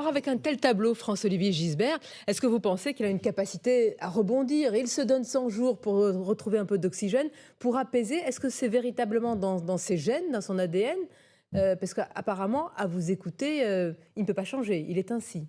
avec un tel tableau, François-Olivier Gisbert, est-ce que vous pensez qu'il a une capacité à rebondir? Il se donne 100 jours pour retrouver un peu d'oxygène, pour apaiser. Est-ce que c'est véritablement dans ses gènes, dans son ADN? Parce qu'apparemment, à vous écouter, il ne peut pas changer. Il est ainsi.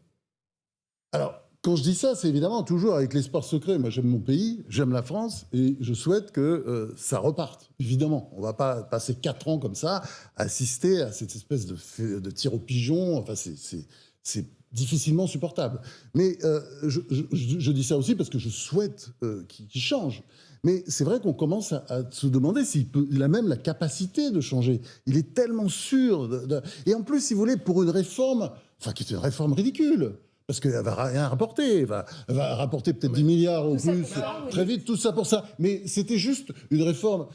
Alors, quand je dis ça, c'est évidemment toujours avec l'espoir secret. Moi, j'aime mon pays, j'aime la France, et je souhaite que ça reparte. Évidemment, on ne va pas passer 4 ans comme ça, à assister à cette espèce de tir au pigeon. Enfin, c'est difficilement supportable. Mais je dis ça aussi parce que je souhaite qu'il change. Mais c'est vrai qu'on commence à se demander s'il a même la capacité de changer. Il est tellement sûr. Et en plus, si vous voulez, pour une réforme, enfin, qui est une réforme ridicule. Parce qu'elle va rien rapporter. Elle va rapporter peut-être 10 milliards au plus, très vite, tout ça pour ça. Mais c'était juste une réforme,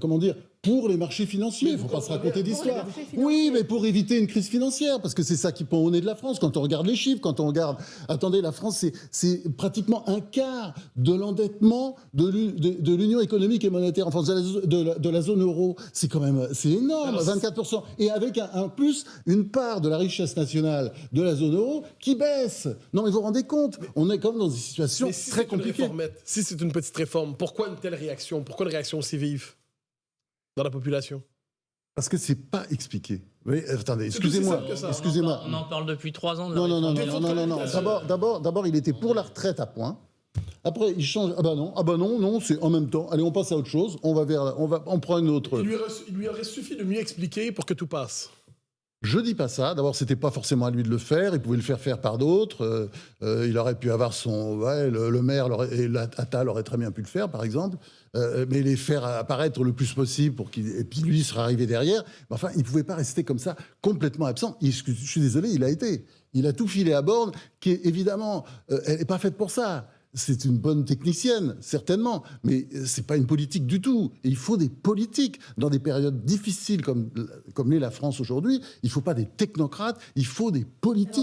comment dire, pour les marchés financiers. Il ne faut pas se raconter d'histoire. Oui, mais pour éviter une crise financière, parce que c'est ça qui pend au nez de la France. Quand on regarde les chiffres, quand on regarde... Attendez, la France, c'est pratiquement un quart de l'endettement de l'Union économique et monétaire, enfin de la zone euro. C'est quand même... C'est énorme, 24%. Et avec en plus une part de la richesse nationale de la zone euro qui baisse. Non, mais vous vous rendez compte, on est quand même dans une situation très compliquée. Si c'est une petite réforme, pourquoi une telle réaction? Pourquoi une réaction aussi vive dans la population? Parce que c'est pas expliqué. Oui, attendez, excusez-moi. On en parle depuis 3 ans. Non. D'abord, il était pour la retraite à point. Après, il change. Ah bah non, c'est en même temps. Allez, on passe à autre chose. On prend une autre. Il lui aurait suffi de mieux expliquer pour que tout passe. Je dis pas ça. D'abord, c'était pas forcément à lui de le faire. Il pouvait le faire par d'autres. Il aurait pu avoir le maire et Attal aurait très bien pu le faire, par exemple. Mais les faire apparaître le plus possible et puis lui sera arrivé derrière. Mais enfin, il pouvait pas rester comme ça, complètement absent. Je suis désolé, il a tout filé à bord, qui est évidemment, elle n'est pas faite pour ça. C'est une bonne technicienne, certainement, mais c'est pas une politique du tout. Et il faut des politiques dans des périodes difficiles comme l'est la France aujourd'hui. Il faut pas des technocrates, il faut des politiques.